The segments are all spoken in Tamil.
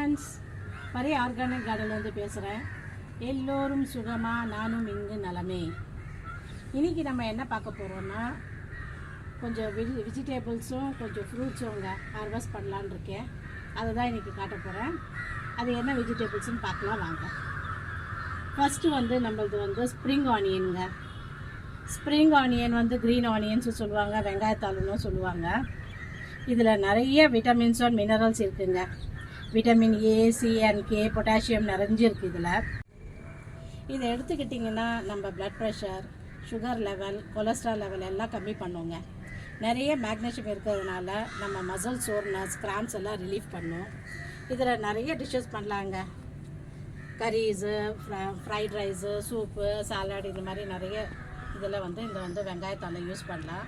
ஃப்ரெண்ட்ஸ், மரி ஆர்கானிக் கார்டன்லேருந்து பேசுகிறேன். எல்லோரும் சுகமா, நானும் இங்கு நலமே. இன்றைக்கி நம்ம என்ன பார்க்க போகிறோன்னா, கொஞ்சம் வெஜிடேபிள்ஸும் கொஞ்சம் ஃப்ரூட்ஸும் ஹார்வெஸ்ட் பண்ணலான்னு இருக்கேன். அதை தான் இன்றைக்கி காட்ட போகிறேன். அது என்ன வெஜிடேபிள்ஸ்னு பார்க்கலாம் வாங்க. ஃபஸ்ட்டு நம்மளது ஸ்ப்ரிங் ஆனியனுங்க. ஸ்ப்ரிங் ஆனியன் க்ரீன் ஆனியன்ஸு சொல்லுவாங்க, வெங்காயத்தாளுன்னு சொல்லுவாங்க. இதில் நிறைய விட்டமின்ஸ் அண்ட் மினரல்ஸ் இருக்குங்க. Vitamin A, C and K, potassium நிறைஞ்சிருக்கு இதில். இதை எடுத்துக்கிட்டிங்கன்னா நம்ம blood pressure, sugar level, cholesterol level எல்லாம் கம்மி பண்ணுவோங்க. நிறைய மேக்னீஷியம் இருக்கிறதுனால நம்ம மசில் சோர்னஸ், கிராம்ஸ் எல்லாம் ரிலீஃப் பண்ணும். இதில் நிறைய டிஷ்ஷஸ் பண்ணலாங்க. Curries, fried rice, soup, salad, இது மாதிரி நிறைய இதில் இந்த வெங்காயத்தாளை யூஸ் பண்ணலாம்.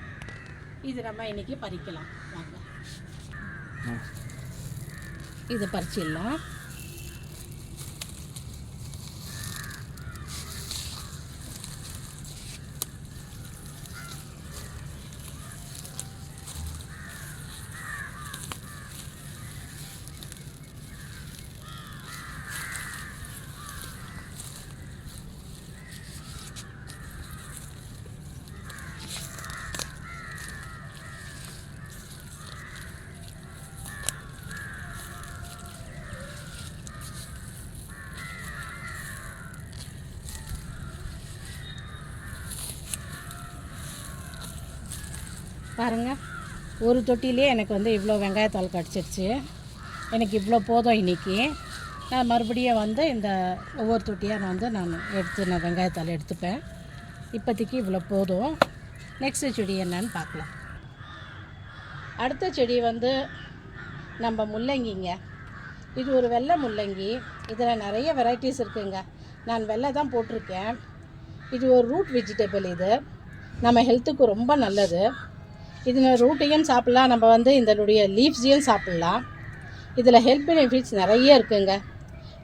இது நம்ம இன்றைக்கி பறிக்கலாம் வாங்க. இதை பறிச்சிடலாம். பாருங்கள், ஒரு தொட்டிலே எனக்கு இவ்வளோ வெங்காயத்தாள் கிடச்சிருச்சு. எனக்கு இவ்வளோ போதும். இன்றைக்கி நான் மறுபடியும் இந்த ஒவ்வொரு தொட்டியாக நான் வெங்காயத்தாள் எடுத்துப்பேன். இப்போதைக்கு இவ்வளோ போதும். நெக்ஸ்ட்டு செடி என்னன்னு பார்க்கலாம். அடுத்த செடி நம்ம முள்ளங்கிங்க. இது ஒரு வெள்ளை முள்ளங்கி. இதில் நிறைய வெரைட்டிஸ் இருக்குங்க. நான் வெள்ளை தான் போட்டிருக்கேன். இது ஒரு ரூட் வெஜிடபிள். இது நம்ம ஹெல்த்துக்கு ரொம்ப நல்லது. இது ரூட்டையும் சாப்பிட்லாம், நம்ம இதனுடைய லீவ்ஸையும் சாப்பிட்லாம். இதில் ஹெல்த் பெனிஃபிட்ஸ் நிறைய இருக்குங்க.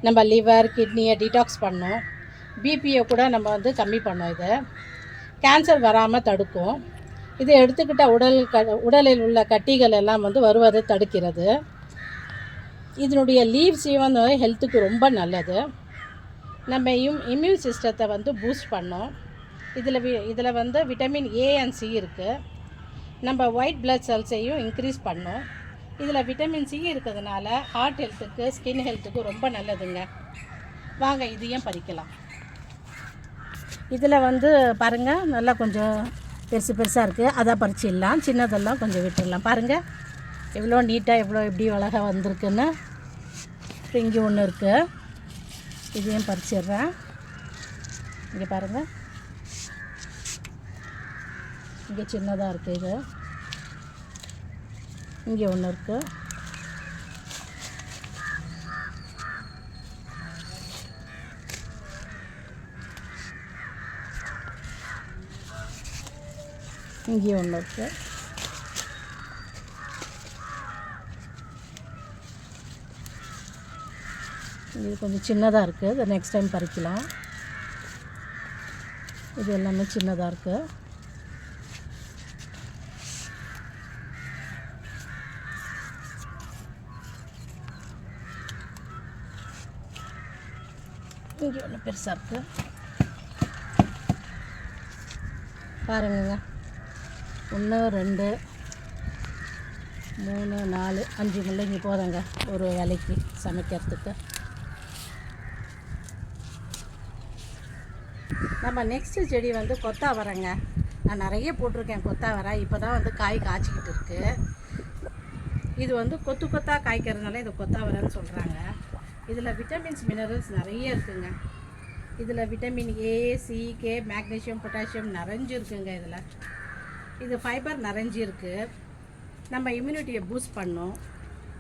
நம்ம லிவர், கிட்னியை டீடாக்ஸ் பண்ணும். பிபியை கூட நம்ம கம்மி பண்ணோம். இது கேன்சர் வராமல் தடுக்கும். இதை எடுத்துக்கிட்டால் உடலில் உள்ள கட்டிகள் எல்லாம் வருவதை தடுக்கிறது. இதனுடைய லீவ்ஸையும் ஹெல்த்துக்கு ரொம்ப நல்லது. நம்ம இம்யூன் சிஸ்டத்தை பூஸ்ட் பண்ணோம். இதில் விட்டமின் ஏ அண்ட் சி இருக்குது. நம்ம ஒயிட் பிளட் செல்ஸையும் இன்க்ரீஸ் பண்ணோம். இதில் விட்டமின் சி இருக்கிறதுனால ஹார்ட் ஹெல்த்துக்கு, ஸ்கின் ஹெல்த்துக்கு ரொம்ப நல்லதுங்க. வாங்க இதையும் பறிக்கலாம். இதில் பாருங்கள், நல்லா கொஞ்சம் பெருசு பெருசாக இருக்குது. அதை பறிச்சிடலாம். சின்னதெல்லாம் கொஞ்சம் விட்டுடலாம். பாருங்கள் எவ்வளோ நீட்டாக, எவ்வளோ எப்படி அழகாக வந்திருக்குன்னு. இங்கே ஒன்று இருக்குது, இதையும் பறிச்சிடுறேன். இங்கே பாருங்கள், இங்கே சின்னதாக இருக்குது. இது இங்கே ஒன்று இருக்குது. இங்கே ஒன்று இருக்குது. இது கொஞ்சம் சின்னதாக இருக்குது. இது நெக்ஸ்ட் டைம் பறிக்கலாம். இது எல்லாமே சின்னதாக இருக்குது. இங்கே ஒன்று பெருசாக இருக்குது. பாருங்க, 1 2 3 4 5 முள்ளங்கி போதுங்க ஒரு வேலைக்கு சமைக்கிறதுக்கு. நம்ம நெக்ஸ்ட்டு செடி கொத்தாவரைங்க. நான் நிறைய போட்டிருக்கேன் கொத்தாவரை. இப்போ தான் காய் காய்ச்சிக்கிட்டு இருக்குது. இது கொத்து கொத்தாக காய்க்கிறதுனால இது கொத்தாவரைன்னு சொல்கிறாங்க. இதில் விட்டமின்ஸ், மினரல்ஸ் நிறைய இருக்குங்க. இதில் vitamin A, C, K, magnesium, potassium நிறைஞ்சு இருக்குங்க. இது ஃபைபர் நிறைஞ்சி இருக்குது. நம்ம இம்யூனிட்டியை பூஸ்ட் பண்ணும்.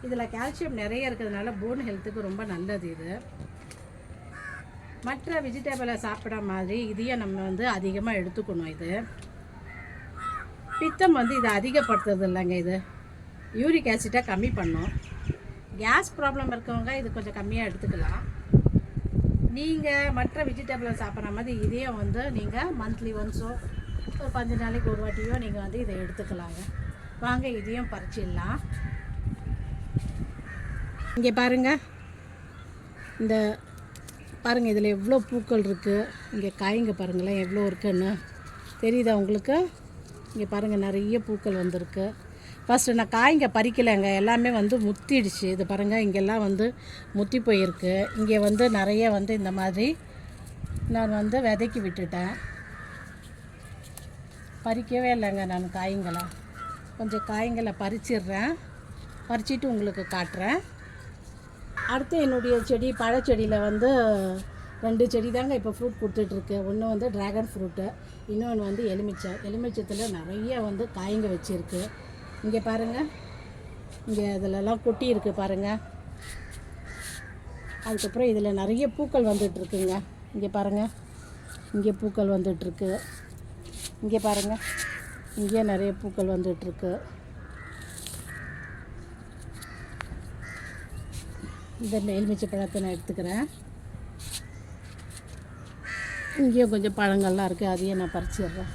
இதில் கால்சியம் நிறைய இருக்கிறதுனால போன் ஹெல்த்துக்கு ரொம்ப நல்லது. இது மற்ற வெஜிடபிளை சாப்பிட்ற மாதிரி இதையும் நம்ம அதிகமாக எடுத்துக்கணும். இது பித்தம் இதை அதிகப்படுத்துறது இல்லைங்க. இது யூரிக் ஆசிட்டை கம்மி பண்ணும். கேஸ் ப்ராப்ளம் இருக்கவங்க இது கொஞ்சம் கம்மியாக எடுத்துக்கலாம். நீங்கள் மற்ற வெஜிடபிளை சாப்பிட்ற மாதிரி இதையும் நீங்கள் மந்த்லி ஒன்ஸோ ஒரு 5 நாளைக்கு ஒரு வாட்டியோ நீங்கள் இதை எடுத்துக்கலாங்க. வாங்க இதையும் பறிச்சிடலாம். இங்கே பாருங்கள், இந்த பாருங்கள், இதில் எவ்வளோ பூக்கள் இருக்குது. இங்கே காய்ங்க பாருங்களேன் எவ்வளோ இருக்குன்னு தெரியுதா உங்களுக்கு? இங்கே பாருங்கள் நிறைய பூக்கள் வந்திருக்கு. ஃபஸ்ட்டு நான் காய்ங்க பறிக்கலைங்க, எல்லாமே வந்து முத்திடுச்சு. இது பாருங்கள், இங்கெல்லாம் வந்து முத்தி போயிருக்கு. இங்கே வந்து நிறைய வந்து இந்த மாதிரி நான் வந்து விதைக்கி விட்டுட்டேன். பறிக்கவே இல்லைங்க நான் காய்ங்களை. கொஞ்சம் காய்ங்களை பறிச்சிடுறேன், பறிச்சிட்டு உங்களுக்கு காட்டுறேன். அடுத்து என்னுடைய செடி, பழச்செடியில் வந்து 2 செடி தாங்க இப்போ ஃப்ரூட் கொடுத்துட்ருக்கு. ஒன்று வந்து ட்ராகன் ஃப்ரூட்டு, இன்னொன்று வந்து எலுமிச்சத்தில் நிறைய வந்து காய்ங்க வச்சுருக்கு. இங்கே பாருங்கள், இங்கே இதிலலாம் கொட்டி இருக்குது பாருங்கள். அதுக்கப்புறம் இதில் நிறைய பூக்கள் வந்துட்டுருக்குங்க. இங்கே பாருங்கள், இங்கே பூக்கள் வந்துட்டுருக்கு. இங்கே பாருங்கள், இங்கே நிறைய பூக்கள் வந்துட்டுருக்கு. இந்த எலுமிச்சை பழத்தை நான் எடுத்துக்கிறேன். இங்கேயும் கொஞ்சம் பழங்கள்லாம் இருக்குது, அதையே நான் பறிச்சிடுறேன்.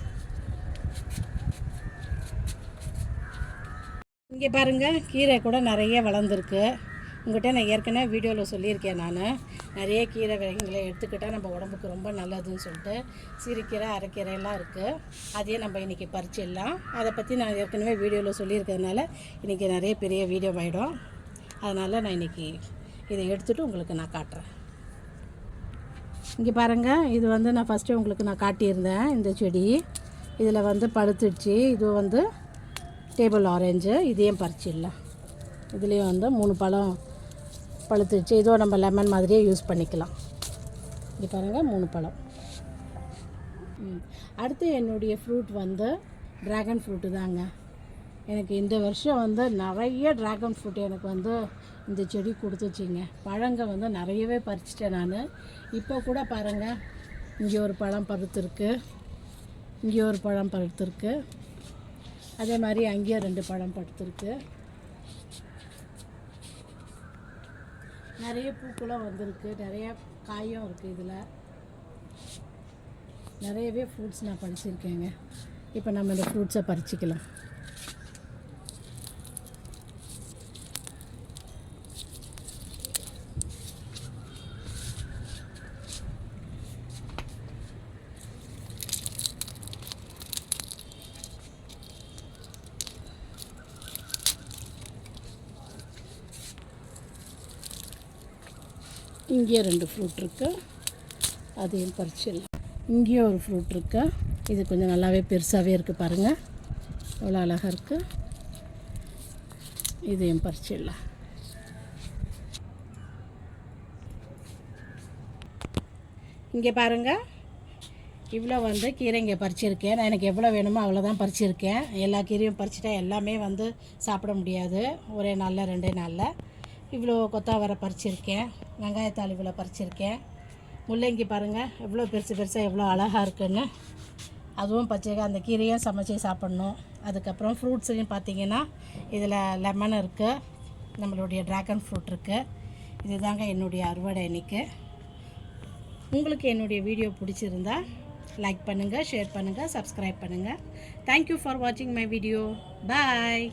இங்கே பாருங்கள், கீரை கூட நிறைய வளர்ந்துருக்கு. உங்கள்கிட்ட நான் ஏற்கனவே வீடியோவில் சொல்லியிருக்கேன். நான் நிறைய கீரை வகைகளை எடுத்துக்கிட்டால் நம்ம உடம்புக்கு ரொம்ப நல்லதுன்னு சொல்லிட்டு சிறுகீரை, அரைக்கீரையெல்லாம் இருக்குது. அதையே நம்ம இன்றைக்கி பறிச்சிடலாம். அதை பற்றி நான் ஏற்கனவே வீடியோவில் சொல்லியிருக்கிறதுனால இன்றைக்கி நிறைய பெரிய வீடியோ ஆகிடும். அதனால் நான் இன்றைக்கி இதை எடுத்துகிட்டு உங்களுக்கு நான் காட்டுறேன். இங்கே பாருங்கள், இது வந்து நான் ஃபஸ்ட்டு உங்களுக்கு நான் காட்டியிருந்தேன். இந்த செடி இதில் வந்து பழுத்துடுச்சு. இது வந்து டேபிள் ஆரஞ்சு, இதையும் பறிச்சிடலாம். இதுலேயும் வந்து 3 பழம் பழுத்துடுச்சு. இதுவும் நம்ம லெமன் மாதிரியே யூஸ் பண்ணிக்கலாம். இங்கே பாருங்கள், 3 பழம். அடுத்து என்னுடைய ஃப்ரூட் வந்து ட்ராகன் ஃப்ரூட்டு தாங்க. எனக்கு இந்த வருஷம் வந்து நிறைய ட்ராகன் ஃப்ரூட் எனக்கு வந்து இந்த செடி கொடுத்துச்சிங்க. பழங்க வந்து நிறையவே பறிச்சிட்டேன் நான். இப்போ கூட பாருங்கள், இங்கே ஒரு பழம் பழுத்துருக்கு, இங்கே ஒரு பழம் பழுத்துருக்கு, அதே மாதிரி அங்கேயும் 2 பழம் பழுத்துருக்கு. நிறைய பூக்களும் வந்திருக்கு, நிறைய காயும் இருக்குது. இதில் நிறையவே ஃப்ரூட்ஸ் நான் பறிச்சிருக்கேங்க. இப்போ நம்ம இந்த ஃப்ரூட்ஸை பறிச்சிக்கலாம். இங்கே 2 ஃப்ரூட் இருக்குது, அதையும் பறிச்சிடலாம். இங்கேயும் ஒரு ஃப்ரூட் இருக்குது. இது கொஞ்சம் நல்லாவே பெருசாகவே இருக்குது பாருங்கள், எவ்வளோ அழகாக இருக்குது. இதையும் பறிச்சிடலாம். இங்கே பாருங்கள், இவ்வளோ வந்து கீரைங்க பறிச்சிருக்கேன். நான் எனக்கு எவ்வளோ வேணுமோ அவ்வளோதான் பறிச்சிருக்கேன். எல்லா கீரையும் பறிச்சிட்டா எல்லாமே வந்து சாப்பிட முடியாது ஒரே நாளில், 2 நாளில். இவ்வளோ கொத்தாவரை பறிச்சிருக்கேன், வெங்காயத்தாள் இவ்வளோ பறிச்சிருக்கேன். முள்ளங்கி பாருங்கள் எவ்வளோ பெருசாக எவ்வளோ அழகாக இருக்குன்னு. அதுவும் பச்சையாக அந்த கீரையும் சமைச்சி சாப்பிட்ணும். அதுக்கப்புறம் ஃப்ரூட்ஸையும் பார்த்திங்கன்னா இதில் லெமன் இருக்குது, நம்மளுடைய ட்ராகன் ஃப்ரூட் இருக்குது. இது தாங்க என்னுடைய அறுவடை இன்றைக்கி. உங்களுக்கு என்னுடைய வீடியோ பிடிச்சிருந்தா லைக் பண்ணுங்கள், ஷேர் பண்ணுங்கள், சப்ஸ்கிரைப் பண்ணுங்கள். தேங்க்யூ ஃபார் வாட்சிங் மை வீடியோ. பாய்.